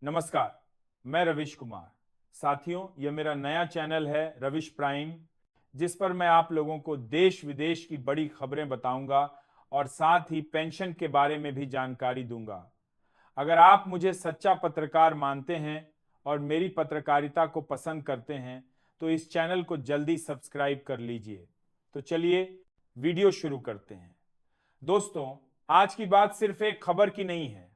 नमस्कार, मैं रविश कुमार। साथियों, यह मेरा नया चैनल है रविश प्राइम, जिस पर मैं आप लोगों को देश विदेश की बड़ी खबरें बताऊंगा और साथ ही पेंशन के बारे में भी जानकारी दूंगा। अगर आप मुझे सच्चा पत्रकार मानते हैं और मेरी पत्रकारिता को पसंद करते हैं तो इस चैनल को जल्दी सब्सक्राइब कर लीजिए। तो चलिए वीडियो शुरू करते हैं। दोस्तों, आज की बात सिर्फ एक खबर की नहीं है।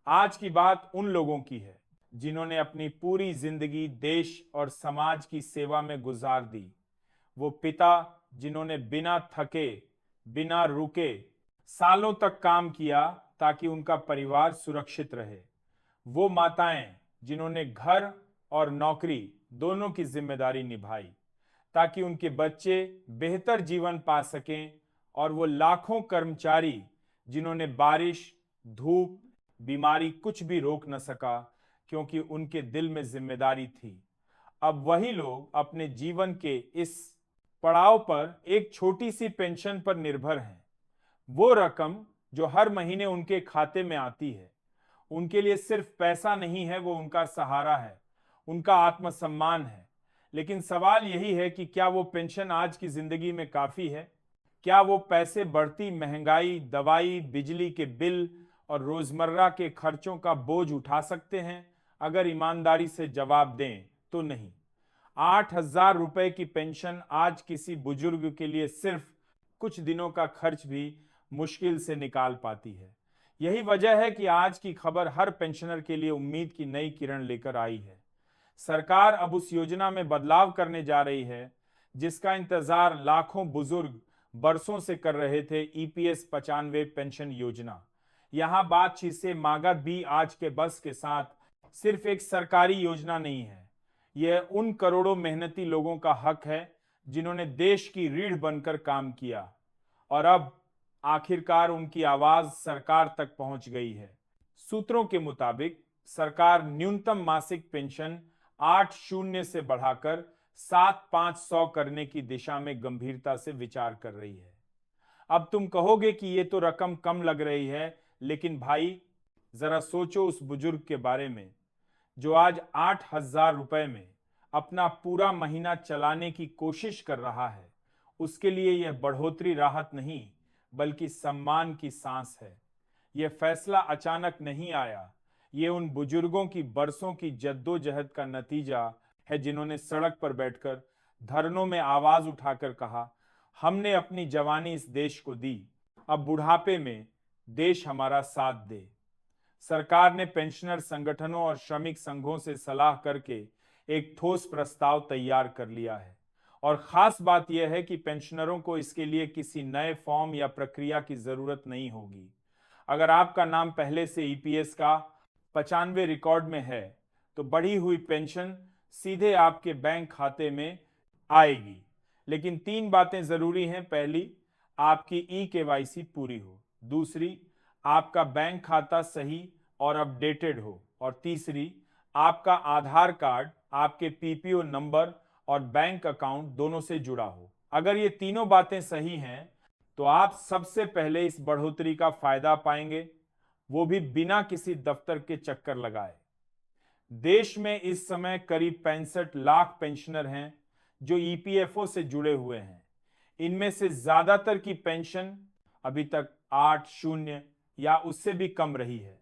आज की बात उन लोगों की है जिन्होंने अपनी पूरी जिंदगी देश और समाज की सेवा में गुजार दी। वो पिता जिन्होंने बिना थके, बिना रुके सालों तक काम किया ताकि उनका परिवार सुरक्षित रहे। वो माताएं जिन्होंने घर और नौकरी दोनों की जिम्मेदारी निभाई ताकि उनके बच्चे बेहतर जीवन पा सकें। और वो लाखों कर्मचारी जिन्होंने बारिश, धूप, बीमारी कुछ भी रोक न सका क्योंकि उनके दिल में जिम्मेदारी थी। अब वही लोग अपने जीवन के इस पड़ाव पर एक छोटी सी पेंशन पर निर्भर हैं। वो रकम जो हर महीने उनके खाते में आती है, उनके लिए सिर्फ पैसा नहीं है, वो उनका सहारा है, उनका आत्मसम्मान है। लेकिन सवाल यही है कि क्या वो पेंशन आज की जिंदगी में काफी है? क्या वो पैसे बढ़ती महंगाई, दवाई, बिजली के बिल और रोजमर्रा के खर्चों का बोझ उठा सकते हैं? अगर ईमानदारी से जवाब दें तो नहीं। 8,000 रुपए की पेंशन आज किसी बुजुर्ग के लिए सिर्फ कुछ दिनों का खर्च भी मुश्किल से निकाल पाती है। यही वजह है कि आज की खबर हर पेंशनर के लिए उम्मीद की नई किरण लेकर आई है। सरकार अब उस योजना में बदलाव करने जा रही है जिसका इंतजार लाखों बुजुर्ग बरसों से कर रहे थे। ईपीएस 95 पेंशन योजना। यहां बातचीत से मांगा भी आज के बस के साथ सिर्फ एक सरकारी योजना नहीं है। यह उन करोड़ों मेहनती लोगों का हक है जिन्होंने देश की रीढ़ बनकर काम किया और अब आखिरकार उनकी आवाज सरकार तक पहुंच गई है। सूत्रों के मुताबिक सरकार न्यूनतम मासिक पेंशन 8 शून्य से बढ़ाकर 7,500 करने की दिशा में गंभीरता से विचार कर रही है। अब तुम कहोगे कि ये तो रकम कम लग रही है, लेकिन भाई जरा सोचो उस बुजुर्ग के बारे में जो आज 8,000 रुपए में अपना पूरा महीना चलाने की कोशिश कर रहा है। उसके लिए यह बढ़ोतरी राहत नहीं बल्कि सम्मान की सांस है। यह फैसला अचानक नहीं आया, ये उन बुजुर्गों की बरसों की जद्दोजहद का नतीजा है जिन्होंने सड़क पर बैठकर धरनों में आवाज उठाकर कहा, हमने अपनी जवानी इस देश को दी, अब बुढ़ापे में देश हमारा साथ दे। सरकार ने पेंशनर संगठनों और श्रमिक संघों से सलाह करके एक ठोस प्रस्ताव तैयार कर लिया है। और खास बात यह है कि पेंशनरों को इसके लिए किसी नए फॉर्म या प्रक्रिया की जरूरत नहीं होगी। अगर आपका नाम पहले से ईपीएस का 95 रिकॉर्ड में है तो बढ़ी हुई पेंशन सीधे आपके बैंक खाते में आएगी। लेकिन 3 बातें जरूरी हैं। पहली, आपकी ई-केवाईसी पूरी हो। दूसरी, आपका बैंक खाता सही और अपडेटेड हो। और तीसरी, आपका आधार कार्ड आपके पीपीओ नंबर और बैंक अकाउंट दोनों से जुड़ा हो। अगर ये तीनों बातें सही हैं तो आप सबसे पहले इस बढ़ोतरी का फायदा पाएंगे, वो भी बिना किसी दफ्तर के चक्कर लगाए। देश में इस समय करीब 65 लाख पेंशनर हैं जो ईपीएफओ से जुड़े हुए हैं। इनमें से ज्यादातर की पेंशन अभी तक 8 शून्य या उससे भी कम रही है।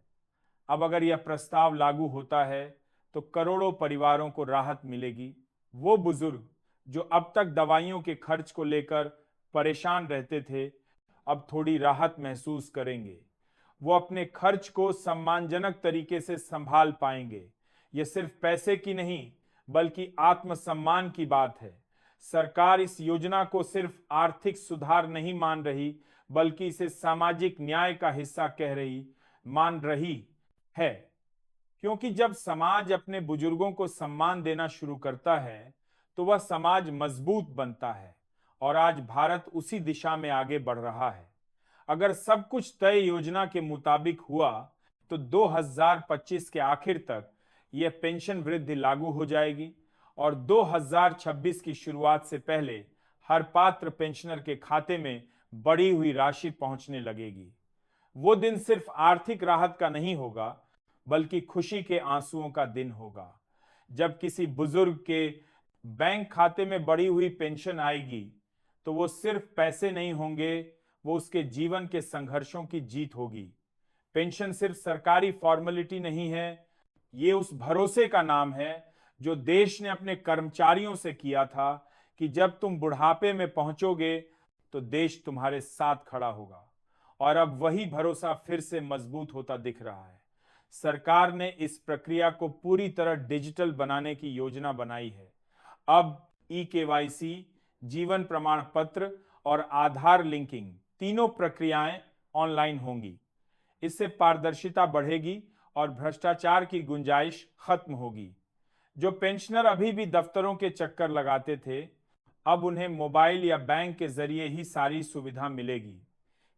अब अगर यह प्रस्ताव लागू होता है तो करोड़ों परिवारों को राहत मिलेगी। वो बुजुर्ग जो अब तक दवाइयों के खर्च को लेकर परेशान रहते थे, अब थोड़ी राहत महसूस करेंगे। वो अपने खर्च को सम्मानजनक तरीके से संभाल पाएंगे। ये सिर्फ पैसे की नहीं बल्कि आत्मसम्मान की बात है। सरकार इस योजना को सिर्फ आर्थिक सुधार नहीं मान रही बल्कि इसे सामाजिक न्याय का हिस्सा मान रही है। क्योंकि जब समाज अपने बुजुर्गों को सम्मान देना शुरू करता है तो वह समाज मजबूत बनता है। और आज भारत उसी दिशा में आगे बढ़ रहा है। अगर सब कुछ तय योजना के मुताबिक हुआ तो 2025 के आखिर तक यह पेंशन वृद्धि लागू हो जाएगी और 2026 की शुरुआत से पहले हर पात्र पेंशनर के खाते में बढ़ी हुई राशि पहुंचने लगेगी। वो दिन सिर्फ आर्थिक राहत का नहीं होगा बल्कि खुशी के आंसुओं का दिन होगा। जब किसी बुजुर्ग के बैंक खाते में बढ़ी हुई पेंशन आएगी तो वो सिर्फ पैसे नहीं होंगे, वो उसके जीवन के संघर्षों की जीत होगी। पेंशन सिर्फ सरकारी फॉर्मेलिटी नहीं है, ये उस भरोसे का नाम है जो देश ने अपने कर्मचारियों से किया था कि जब तुम बुढ़ापे में पहुंचोगे तो देश तुम्हारे साथ खड़ा होगा। और अब वही भरोसा फिर से मजबूत होता दिख रहा है। सरकार ने इस प्रक्रिया को पूरी तरह डिजिटल बनाने की योजना बनाई है। अब ई-केवाईसी, जीवन प्रमाण पत्र और आधार लिंकिंग तीनों प्रक्रियाएं ऑनलाइन होंगी। इससे पारदर्शिता बढ़ेगी और भ्रष्टाचार की गुंजाइश खत्म होगी। जो पेंशनर अभी भी दफ्तरों के चक्कर लगाते थे, अब उन्हें मोबाइल या बैंक के जरिए ही सारी सुविधा मिलेगी।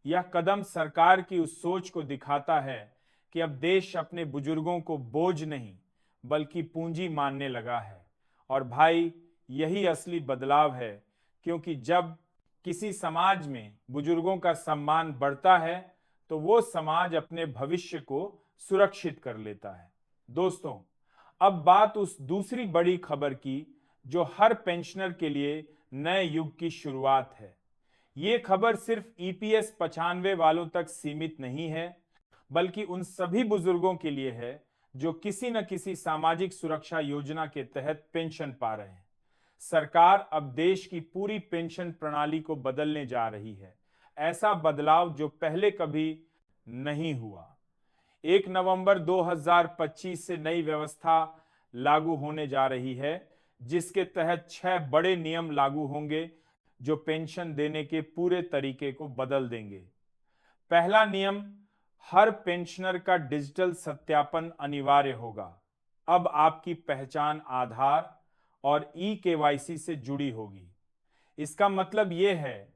यह कदम सरकार की उस सोच को दिखाता है कि अब देश अपने बुजुर्गों को बोझ नहीं बल्कि पूंजी मानने लगा है। और भाई, यही असली बदलाव है, क्योंकि जब किसी समाज में बुजुर्गों का सम्मान बढ़ता है तो वो समाज अपने भविष्य को सुरक्षित कर लेता है। दोस्तों, अब बात उस दूसरी बड़ी खबर की जो हर पेंशनर के लिए नए युग की शुरुआत है। ये खबर सिर्फ ईपीएस 95 वालों तक सीमित नहीं है, बल्कि उन सभी बुजुर्गों के लिए है जो किसी न किसी सामाजिक सुरक्षा योजना के तहत पेंशन पा रहे हैं। सरकार अब देश की पूरी पेंशन प्रणाली को बदलने जा रही है, ऐसा बदलाव जो पहले कभी नहीं हुआ। 1 नवंबर 2025 से नई व्यवस्था लागू होने जा रही है, जिसके तहत 6 बड़े नियम लागू होंगे जो पेंशन देने के पूरे तरीके को बदल देंगे। पहला नियम, हर पेंशनर का डिजिटल सत्यापन अनिवार्य होगा। अब आपकी पहचान आधार और ई-केवाईसी से जुड़ी होगी। इसका मतलब यह है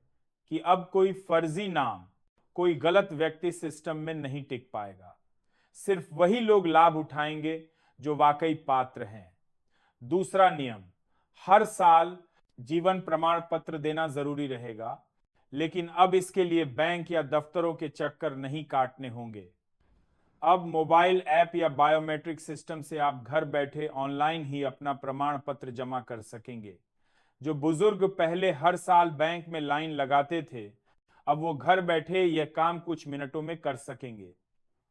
कि अब कोई फर्जी नाम, कोई गलत व्यक्ति सिस्टम में नहीं टिक पाएगा। सिर्फ वही लोग लाभ उठाएंगे जो वाकई पात्र हैं। दूसरा नियम, हर साल जीवन प्रमाण पत्र देना जरूरी रहेगा, लेकिन अब इसके लिए बैंक या दफ्तरों के चक्कर नहीं काटने होंगे। अब मोबाइल ऐप या बायोमेट्रिक सिस्टम से आप घर बैठे ऑनलाइन ही अपना प्रमाण पत्र जमा कर सकेंगे। जो बुजुर्ग पहले हर साल बैंक में लाइन लगाते थे, अब वो घर बैठे यह काम कुछ मिनटों में कर सकेंगे।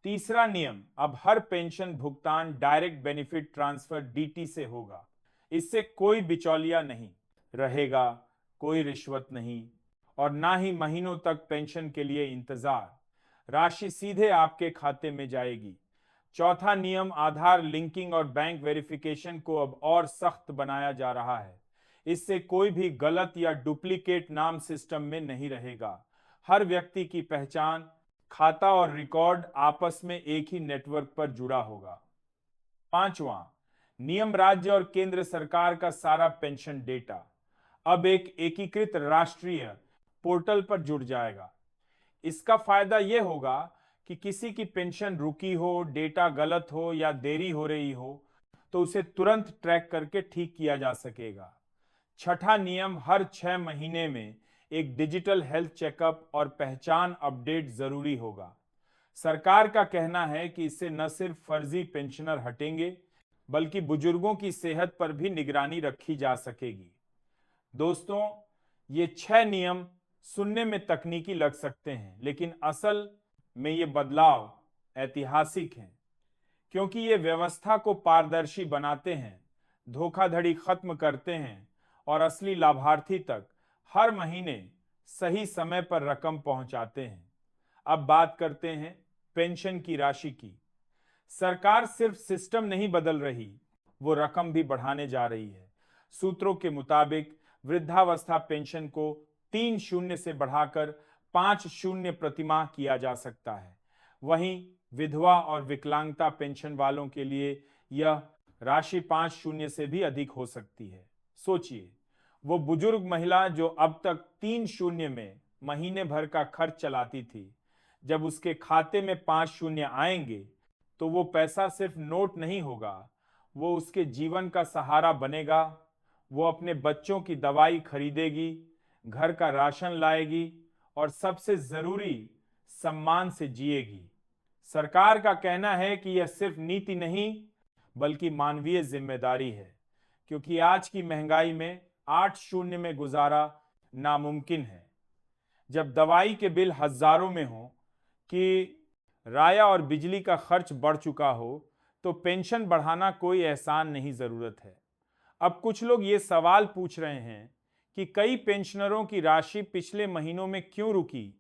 तीसरा नियम, अब हर पेंशन भुगतान डायरेक्ट बेनिफिट ट्रांसफर डीटी से होगा। इससे कोई बिचौलिया नहीं रहेगा, कोई रिश्वत नहीं, और ना ही महीनों तक पेंशन के लिए इंतजार। राशि सीधे आपके खाते में जाएगी। चौथा नियम, आधार लिंकिंग और बैंक वेरिफिकेशन को अब और सख्त बनाया जा रहा है। इससे कोई भी गलत या डुप्लीकेट नाम सिस्टम में नहीं रहेगा। हर व्यक्ति की पहचान, खाता और रिकॉर्ड आपस में एक ही नेटवर्क पर जुड़ा होगा। पांचवा नियम, राज्य और केंद्र सरकार का सारा पेंशन डेटा अब एक एकीकृत राष्ट्रीय पोर्टल पर जुड़ जाएगा। इसका फायदा यह होगा कि किसी की पेंशन रुकी हो, डेटा गलत हो या देरी हो रही हो तो उसे तुरंत ट्रैक करके ठीक किया जा सकेगा। छठा नियम, हर 6 महीने में एक डिजिटल हेल्थ चेकअप और पहचान अपडेट जरूरी होगा। सरकार का कहना है कि इससे न सिर्फ फर्जी पेंशनर हटेंगे, बल्कि बुजुर्गों की सेहत पर भी निगरानी रखी जा सकेगी। दोस्तों, ये 6 नियम सुनने में तकनीकी लग सकते हैं, लेकिन असल में ये बदलाव ऐतिहासिक हैं, क्योंकि ये व्यवस्था को पारदर्शी बनाते हैं, धोखाधड़ी खत्म करते हैं और असली लाभार्थी तक हर महीने सही समय पर रकम पहुंचाते हैं। अब बात करते हैं पेंशन की राशि की। सरकार सिर्फ सिस्टम नहीं बदल रही, वो रकम भी बढ़ाने जा रही है। सूत्रों के मुताबिक वृद्धावस्था पेंशन को 3 शून्य से बढ़ाकर 5 शून्य प्रतिमाह किया जा सकता है। वहीं विधवा और विकलांगता पेंशन वालों के लिए यह राशि 5 शून्य से भी अधिक हो सकती है। सोचिए, वो बुजुर्ग महिला जो अब तक 3 शून्य में महीने भर का खर्च चलाती थी, जब उसके खाते में 5 शून्य आएंगे तो वो पैसा सिर्फ नोट नहीं होगा, वो उसके जीवन का सहारा बनेगा। वो अपने बच्चों की दवाई खरीदेगी, घर का राशन लाएगी और सबसे जरूरी, सम्मान से जिएगी। सरकार का कहना है कि यह सिर्फ नीति नहीं बल्कि मानवीय जिम्मेदारी है, क्योंकि आज की महंगाई में 8 शून्य में गुजारा नामुमकिन है। जब दवाई के बिल हजारों में हो, कि राया और बिजली का खर्च बढ़ चुका हो, तो पेंशन बढ़ाना कोई एहसान नहीं, जरूरत है। अब कुछ लोग ये सवाल पूछ रहे हैं कि कई पेंशनरों की राशि पिछले महीनों में क्यों रुकी।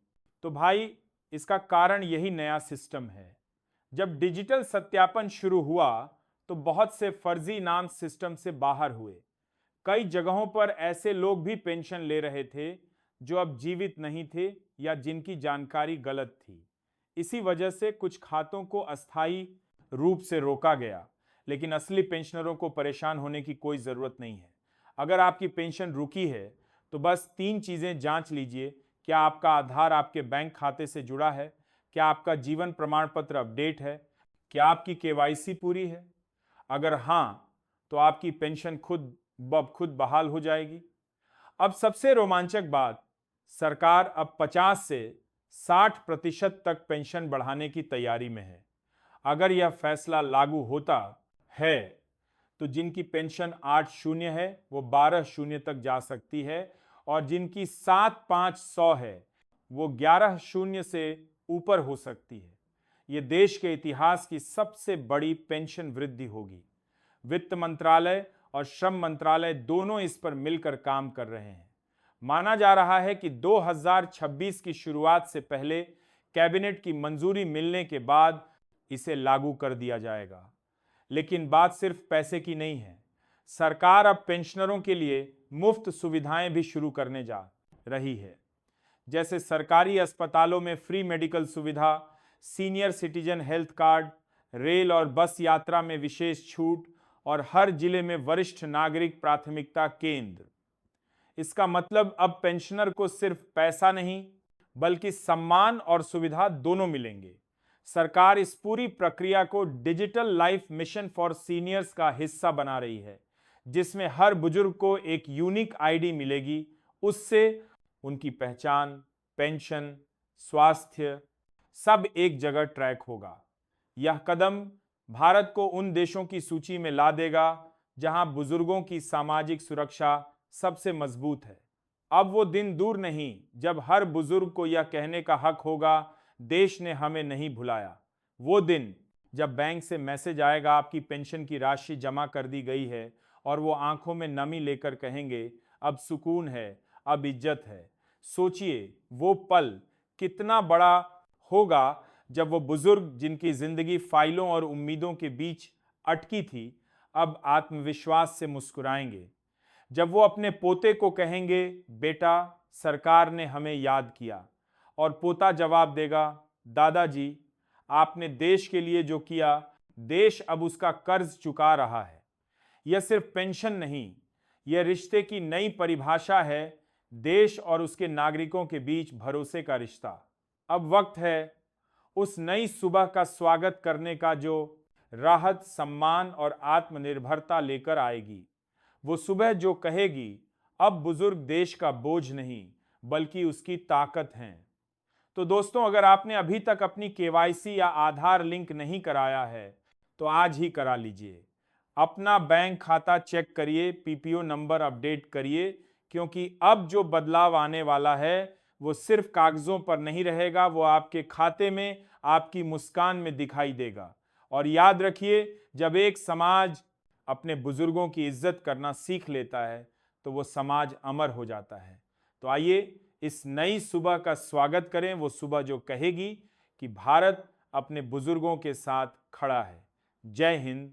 तो भाई, इसका कारण यही नया सिस्टम है। जब डिजिटल सत्यापन शुरू हुआ तो बहुत से फर्जी नाम सिस्टम से बाहर हुए। कई जगहों पर ऐसे लोग भी पेंशन ले रहे थे जो अब जीवित नहीं थे या जिनकी जानकारी गलत थी। इसी वजह से कुछ खातों को अस्थायी रूप से रोका गया, लेकिन असली पेंशनरों को परेशान होने की कोई जरूरत नहीं है। अगर आपकी पेंशन रुकी है तो बस 3 चीजें जांच लीजिए। क्या आपका आधार आपके बैंक खाते से जुड़ा है? क्या आपका जीवन प्रमाण पत्र अपडेट है? क्या आपकी केवाईसी पूरी है? अगर हाँ, तो आपकी पेंशन खुद ब खुद बहाल हो जाएगी। अब सबसे रोमांचक बात, सरकार अब 50 से 60% तक पेंशन बढ़ाने की तैयारी में है। अगर यह फैसला लागू होता है तो जिनकी पेंशन 8 शून्य है वो 12 शून्य तक जा सकती है, और जिनकी 7-5-100 है वो 11 शून्य से ऊपर हो सकती है। ये देश के इतिहास की सबसे बड़ी पेंशन वृद्धि होगी। वित्त मंत्रालय और श्रम मंत्रालय दोनों इस पर मिलकर काम कर रहे हैं। माना जा रहा है कि 2026 की शुरुआत से पहले कैबिनेट की मंजूरी मिलने के बाद इसे लागू कर दिया जाएगा। लेकिन बात सिर्फ पैसे की नहीं है। सरकार अब पेंशनरों के लिए मुफ्त सुविधाएं भी शुरू करने जा रही है, जैसे सरकारी अस्पतालों में फ्री मेडिकल सुविधा, senior citizen health card, rail और बस यात्रा में विशेष छूट, और हर जिले में वरिष्ठ नागरिक प्राथमिकता केंद्र। इसका मतलब अब पेंशनर को सिर्फ पैसा नहीं बल्कि सम्मान और सुविधा दोनों मिलेंगे। सरकार इस पूरी प्रक्रिया को digital life mission for seniors का हिस्सा बना रही है, जिसमें हर बुजुर्ग को एक यूनिक आईडी मिलेगी। उससे उनकी पहचान, पेंशन, स्वास्थ्य सब एक जगह ट्रैक होगा। यह कदम भारत को उन देशों की सूची में ला देगा जहां बुजुर्गों की सामाजिक सुरक्षा सबसे मजबूत है। अब वो दिन दूर नहीं जब हर बुजुर्ग को यह कहने का हक होगा, देश ने हमें नहीं भुलाया। वो दिन जब बैंक से मैसेज आएगा आपकी पेंशन की राशि जमा कर दी गई है, और वो आंखों में नमी लेकर कहेंगे अब सुकून है, अब इज्जत है। सोचिए वो पल कितना बड़ा होगा जब वो बुजुर्ग जिनकी जिंदगी फाइलों और उम्मीदों के बीच अटकी थी अब आत्मविश्वास से मुस्कुराएंगे। जब वो अपने पोते को कहेंगे, बेटा सरकार ने हमें याद किया, और पोता जवाब देगा, दादाजी आपने देश के लिए जो किया, देश अब उसका कर्ज चुका रहा है। यह सिर्फ पेंशन नहीं, यह रिश्ते की नई परिभाषा है, देश और उसके नागरिकों के बीच भरोसे का रिश्ता। अब वक्त है उस नई सुबह का स्वागत करने का जो राहत, सम्मान और आत्मनिर्भरता लेकर आएगी। वो सुबह जो कहेगी अब बुजुर्ग देश का बोझ नहीं बल्कि उसकी ताकत हैं। तो दोस्तों, अगर आपने अभी तक अपनी केवाईसी या आधार लिंक नहीं कराया है तो आज ही करा लीजिए। अपना बैंक खाता चेक करिए, पीपीओ नंबर अपडेट करिए, क्योंकि अब जो बदलाव आने वाला है वो सिर्फ कागजों पर नहीं रहेगा, वो आपके खाते में, आपकी मुस्कान में दिखाई देगा। और याद रखिए, जब एक समाज अपने बुजुर्गों की इज्जत करना सीख लेता है तो वो समाज अमर हो जाता है। तो आइए इस नई सुबह का स्वागत करें, वो सुबह जो कहेगी कि भारत अपने बुजुर्गों के साथ खड़ा है। जय हिंद,